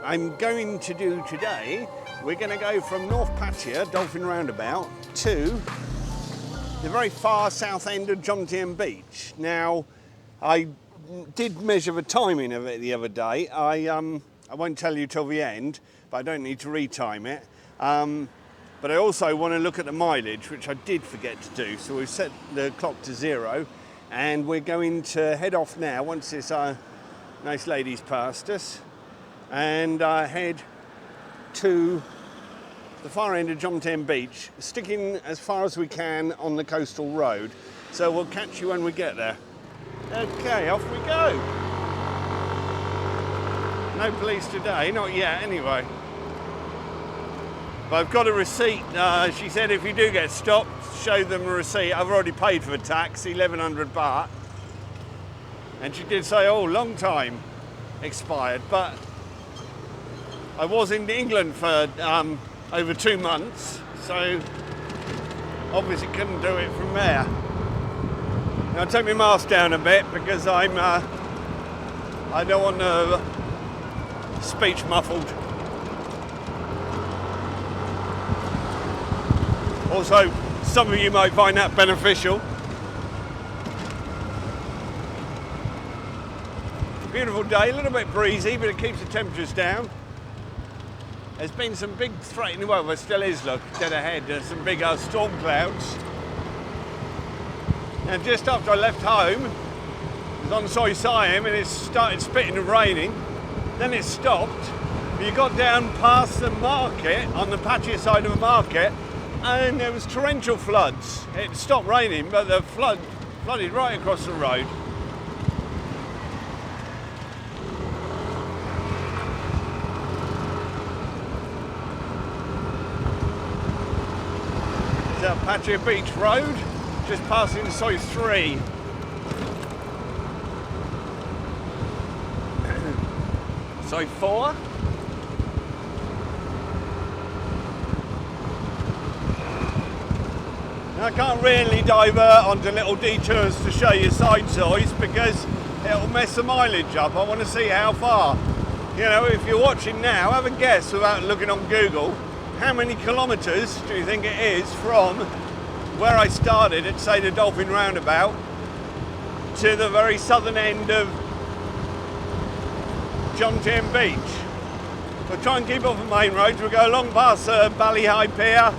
I'm going to do today, we're going to go from North Pattaya, Dolphin Roundabout, to the very far south end of Jomtien Beach. Now, I did measure the timing of it the other day. I won't tell you till the end, but I don't need to retime it. But I also want to look at the mileage, which I did forget to do. So we've set the clock to 0, and we're going to head off now once this nice lady's passed us, and head to the far end of Jomtien Beach, sticking as far as we can on the coastal road. So we'll catch you when we get there. Okay, off we go. No police today, not yet anyway. But I've got a receipt. She said if you do get stopped, show them a receipt. I've already paid for the tax, 1100 baht. And she did say, oh, long time expired. But I was in England for over 2 months, so obviously couldn't do it from there. Now I'll take my mask down a bit because I don't want the speech muffled. Also, some of you might find that beneficial. Beautiful day, a little bit breezy, but it keeps the temperatures down. There's been some big threatening, well, there still is, look, dead ahead, there's some big storm clouds. And just after I left home, I was on Soi Siam and it started spitting and raining. Then it stopped. You got down past the market, on the Pattaya side of the market, and there was torrential floods. It stopped raining, but the flooded right across the road. Pattaya Beach Road, just passing Soi 3. Soi 4. Now, I can't really divert onto little detours to show you side Sois because it'll mess the mileage up. I want to see how far. You know, if you're watching now, have a guess without looking on Google. How many kilometres do you think it is from where I started at, say, the Dolphin Roundabout to the very southern end of Jomtien Beach? We'll try and keep off the main roads. We'll go along past Bali High Pier,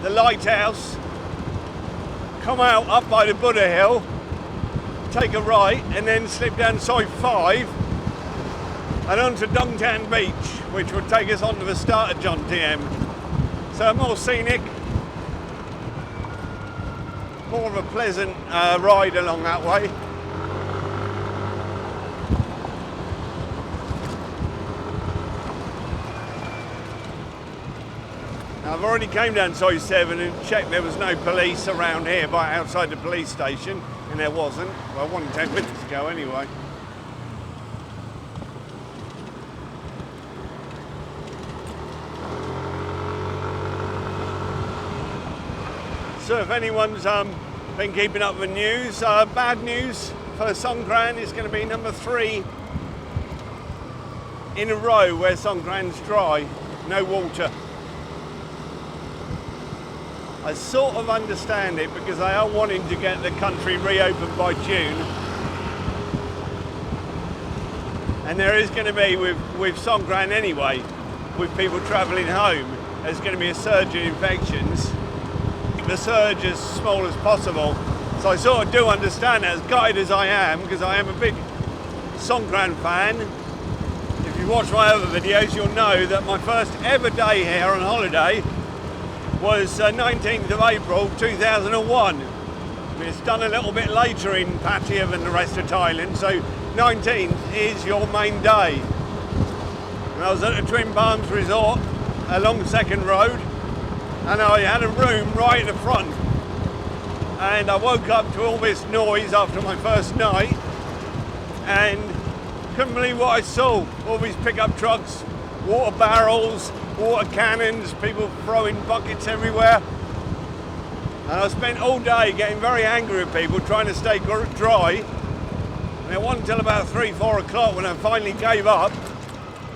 the lighthouse, come out up by the Buddha Hill, take a right, and then slip down Soi 5 and onto Jomtien Beach, which would take us on to the start of Jomtien. So more scenic, more of a pleasant ride along that way. Now, I've already came down Soi 7 and checked there was no police around here, by outside the police station, and there wasn't. Well, 10 minutes ago anyway. So if anyone's been keeping up with the news, bad news for Songkran is going to be number 3 in a row where Songkran's dry, no water. I sort of understand it because they are wanting to get the country reopened by June. And there is going to be, with Songkran anyway, with people travelling home, there's going to be a surge in infections. The surge as small as possible. So I sort of do understand that, as gutted as I am, because I am a big Songkran fan. If you watch my other videos, you'll know that my first ever day here on holiday was 19th of April 2001. It's done a little bit later in Pattaya than the rest of Thailand, so 19th is your main day. And I was at the Twin Palms Resort along Second Road, and I had a room right in the front. And I woke up to all this noise after my first night, and couldn't believe what I saw. All these pickup trucks, water barrels, water cannons, people throwing buckets everywhere. And I spent all day getting very angry with people trying to stay dry. And it wasn't until about 3-4 o'clock when I finally gave up,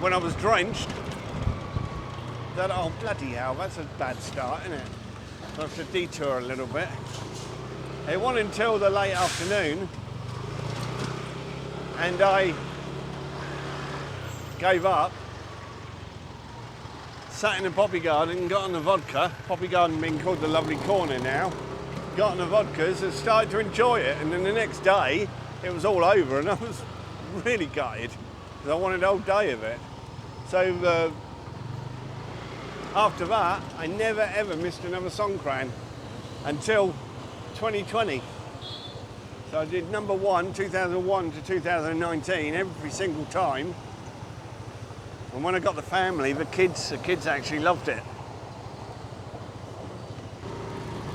when I was drenched, that, oh bloody hell, that's a bad start, isn't it? I have to detour a little bit. It wasn't until the late afternoon and I gave up, sat in the poppy garden, got on the vodka, poppy garden being called the Lovely Corner now, got on the vodkas and started to enjoy it, and then the next day it was all over and I was really gutted because I wanted a whole day of it. So after that I never ever missed another Songkran until 2020. So I did number 1, 2001 to 2019 every single time. And when I got the family, the kids actually loved it.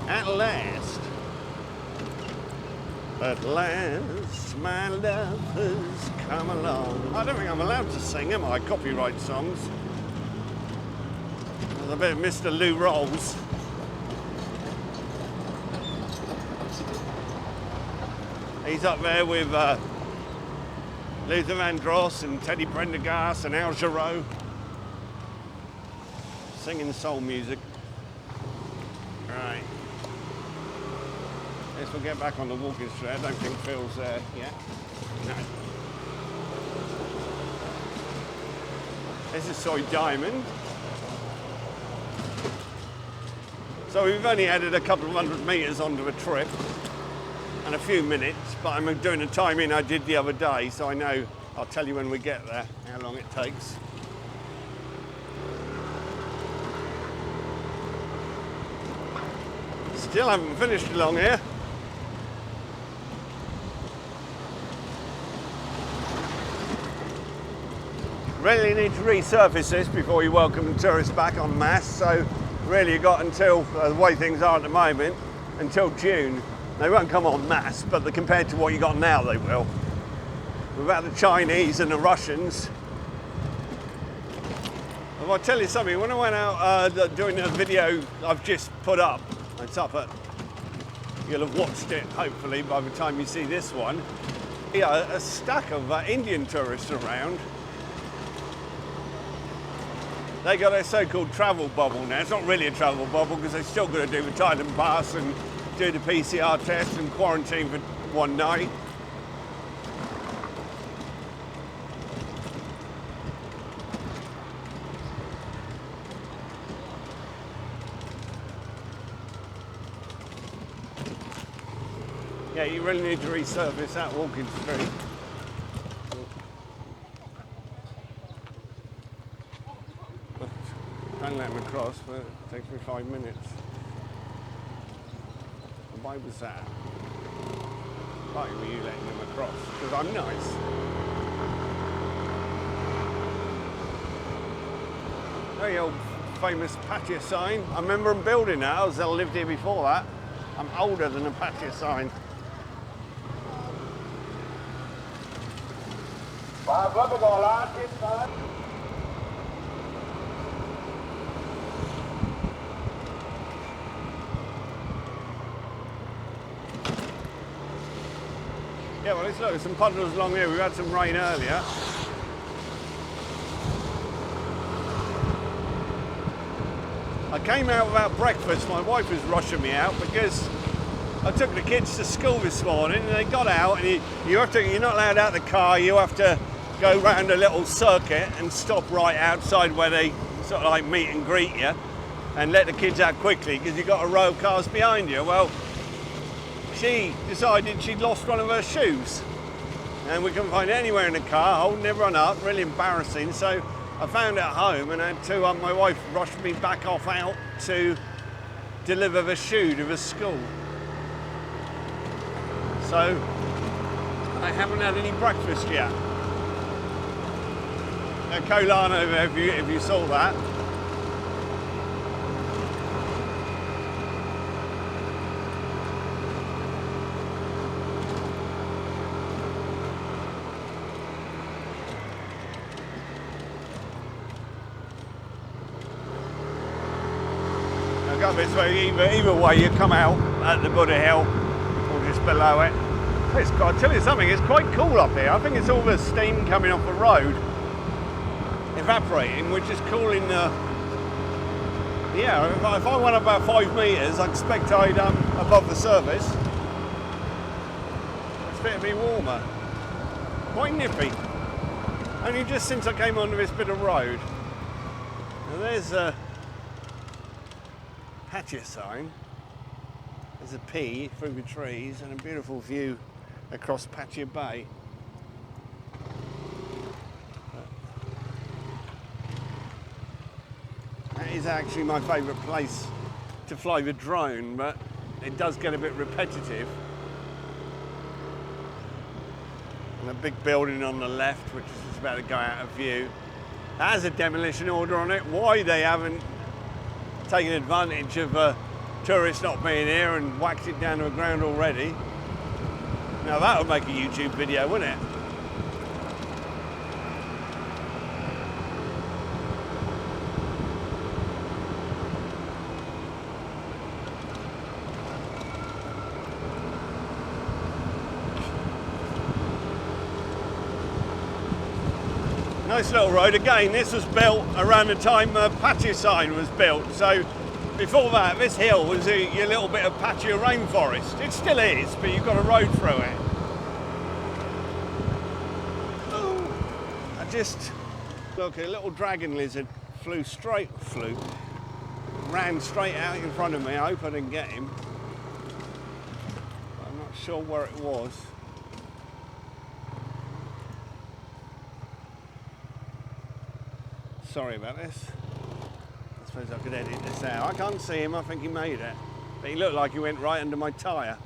At last, my love has come along. I don't think I'm allowed to sing, am I? Copyright songs. There's a bit of Mr. Lou Rolls. He's up there with Luther Vandross and Teddy Prendergast and Al Jarreau, singing soul music. Right. Guess we'll get back on the walking street. I don't think Phil's there yet. No. This is Soy Diamond. So we've only added a couple of 100 metres onto a trip and a few minutes, but I'm doing a timing I did the other day, so I know I'll tell you when we get there how long it takes. Still haven't finished along here. Really need to resurface this before you welcome the tourists back en masse, so really you've got until, the way things are at the moment, until June. They won't come en masse, but compared to what you got now, they will. Without the Chinese and the Russians. If I tell you something, when I went out doing a video I've just put up, it's up at, you'll have watched it hopefully by the time you see this one. Yeah, a stack of Indian tourists around. They got a so-called travel bubble now. It's not really a travel bubble because they're still going to do the Thailand pass and do the PCR test and quarantine for one night. Yeah, you really need to resurface that walking street. Don't let them across, but it takes me 5 minutes. Why was that? Why were you letting them across? Because I'm nice. Very old famous Pattaya sign. I remember them building that. I lived here before that. I'm older than a Pattaya sign. Yeah, well, let's look, there's some puddles along here. We've had some rain earlier. I came out without breakfast. My wife was rushing me out because I took the kids to school this morning and they got out and you're not allowed out of the car. You have to go round a little circuit and stop right outside where they sort of like meet and greet you and let the kids out quickly because you've got a row of cars behind you. Well, she decided she'd lost one of her shoes and we couldn't find it anywhere in the car, holding everyone up, really embarrassing. So I found it at home and I had to, my wife rushed me back off out to deliver the shoe to the school. So I haven't had any breakfast yet. A Kolan over there, if you saw that. Go this way, either way you come out. at the Buddha Hill, or just below it. I'll tell you something, it's quite cool up here. I think it's all the steam coming off the road evaporating, which is cooling the... Yeah, if I went up about 5 metres, I expect I'd above the surface. It's a bit warmer. Quite nippy. Only just since I came onto this bit of road. Now there's a Pattaya sign. There's a P through the trees and a beautiful view across Pattaya Bay. That is actually my favourite place to fly the drone, but it does get a bit repetitive. And a big building on the left, which is just about to go out of view. That has a demolition order on it. Why they haven't taken advantage of tourists not being here and whacked it down to the ground already. Now that would make a YouTube video, wouldn't it? Nice little road. Again, this was built around the time Pattaya sign was built. So before that, this hill was your little bit of Pattaya rainforest. It still is, but you've got a road through it. Oh, I just, look, a little dragon lizard ran straight out in front of me. I hope I didn't get him. I'm not sure where it was. Sorry about this. I suppose I could edit this out. I can't see him, I think he made it. But he looked like he went right under my tyre.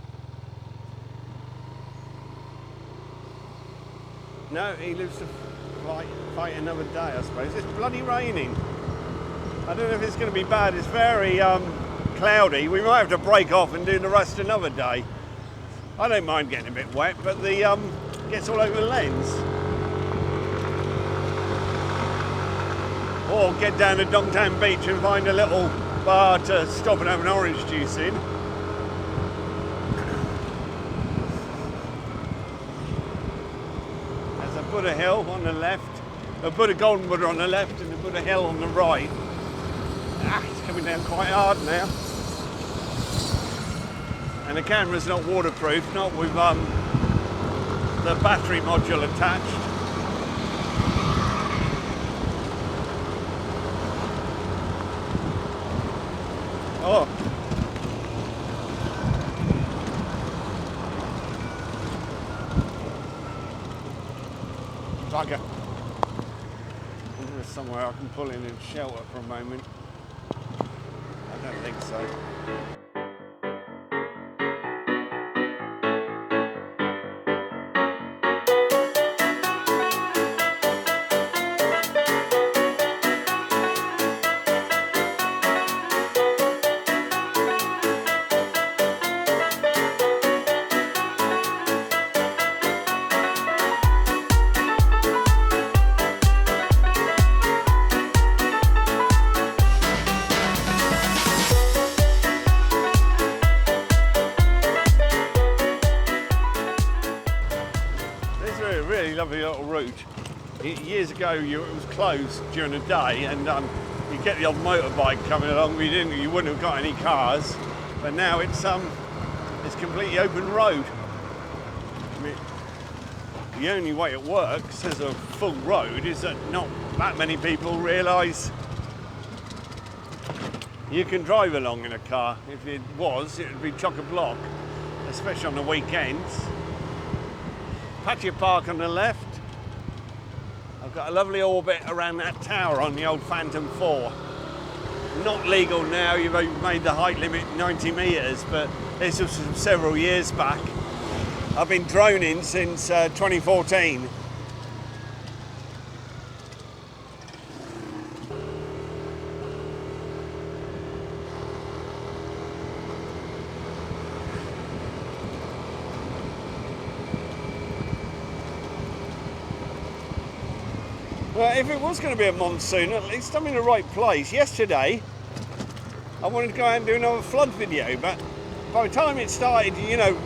No, he lives to fight another day, I suppose. It's bloody raining. I don't know if it's going to be bad. It's very cloudy. We might have to break off and do the rest another day. I don't mind getting a bit wet, but the gets all over the lens. Or get down to Jomtien beach and find a little bar to stop and have an orange juice in. There's a Buddha Hill on the left, a Golden Buddha on the left and a Buddha Hill on the right. Ah, it's coming down quite hard now. And the camera's not waterproof, not with the battery module attached. Oh. Bugger. There's somewhere I can pull in and shelter for a moment. I don't think so. Lovely little route. Years ago it was closed during the day and you get the old motorbike coming along, you wouldn't have got any cars, but now it's completely open road. I mean, the only way it works as a full road is that not that many people realise you can drive along in a car. If it was, it would be chock-a-block, especially on the weekends. Pattaya Park on the left. I've got a lovely orbit around that tower on the old Phantom 4. Not legal now, you've made the height limit 90 metres, but this was from several years back. I've been droning since 2014. Well, if it was going to be a monsoon, at least I'm in the right place. Yesterday, I wanted to go out and do another flood video, but by the time it started, you know,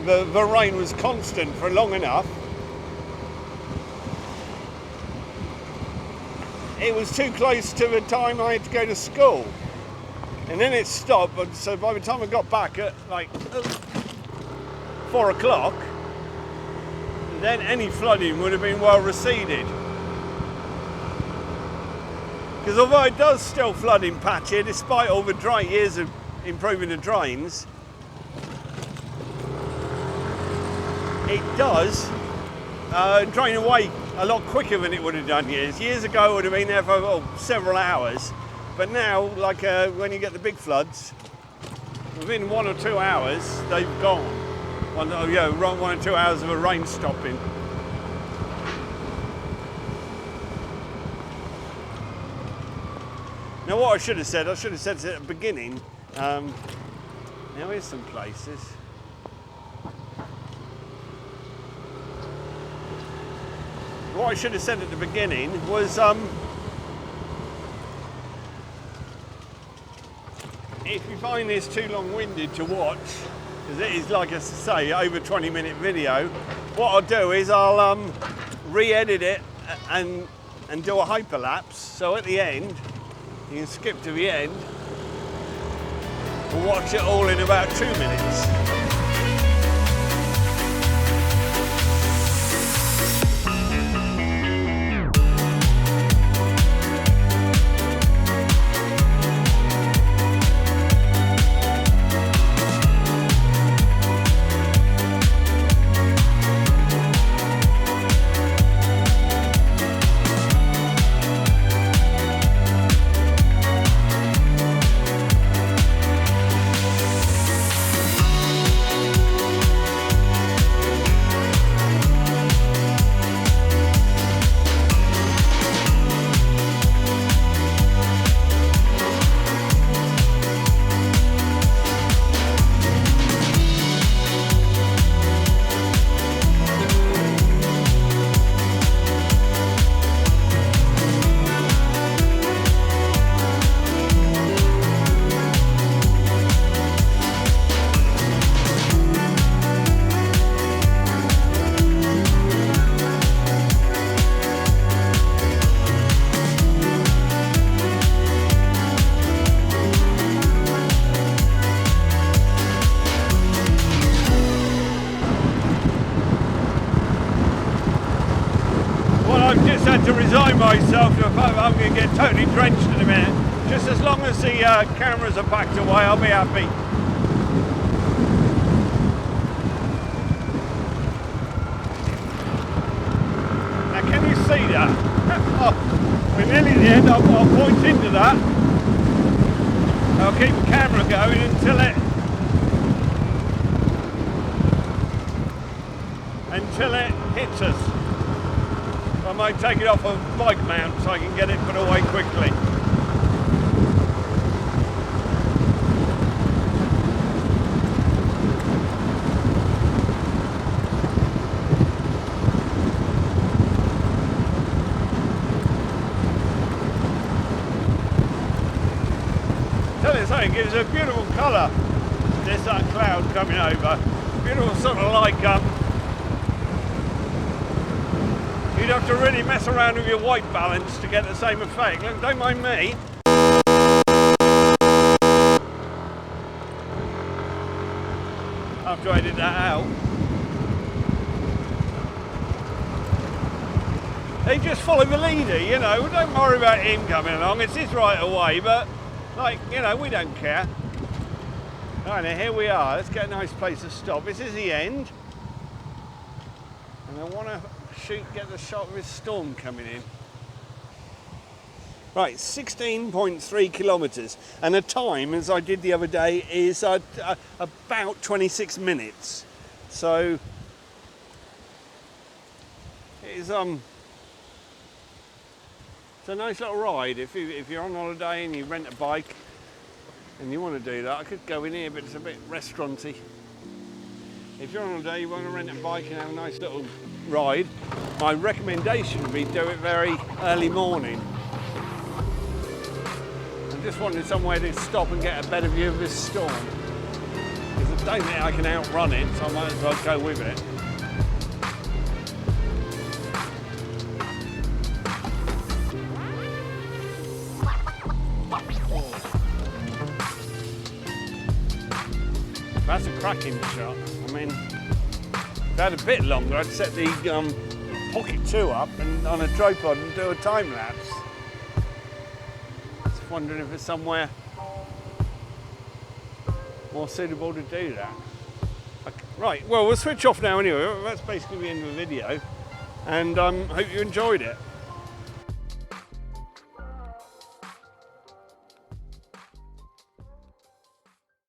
the rain was constant for long enough. It was too close to the time I had to go to school. And then it stopped, but so by the time I got back at like 4 o'clock, then any flooding would have been well receded. Because although it does still flood in Pattaya, despite all the dry years of improving the drains, it does drain away a lot quicker than it would have done years. Years ago it would have been there for several hours, but now, like when you get the big floods, within 1 or 2 hours they've gone. 1 or 2 hours of a rain stopping. Now what I should have said at the beginning, now here's some places. What I should have said at the beginning was if you find this too long-winded to watch, because it is, like I say, over 20-minute video, what I'll do is I'll re-edit it and do a hyperlapse, so at the end you can skip to the end and watch it all in about 2 minutes. To resign myself to the fact that I'm going to get totally drenched in a minute. Just as long as the cameras are packed away, I'll be happy. Now can you see that? Oh, we're nearly at the end. I'll point into that. I'll keep the camera going until it hits us. I might take it off a bike mount so I can get it put away quickly. Tell you something, it gives a beautiful colour. There's that cloud coming over. Beautiful sort of like you'd have to really mess around with your white balance to get the same effect. Look, don't mind me. I have to edit that out. They just follow the leader, you know. Don't worry about him coming along. It's his right of way, but, like, you know, we don't care. Right, now here we are. Let's get a nice place to stop. This is the end. And I want to get the shot of this storm coming in. Right, 16.3 kilometres, and the time, as I did the other day, is about 26 minutes. So it's a nice little ride. If you're on holiday and you rent a bike and you want to do that, I could go in here, but it's a bit restauranty. If you're on holiday, you want to rent a bike and have a nice little ride, my recommendation would be do it very early morning. I just wanted somewhere to stop and get a better view of this storm. Because don't think I can outrun it, so I might as well go with it. That's a cracking shot. I mean, if I had a bit longer, I'd set the Pocket 2 up and on a tripod and do a time lapse. Just wondering if there's somewhere more suitable to do that. Okay. Right, well, we'll switch off now anyway. That's basically the end of the video, and hope you enjoyed it.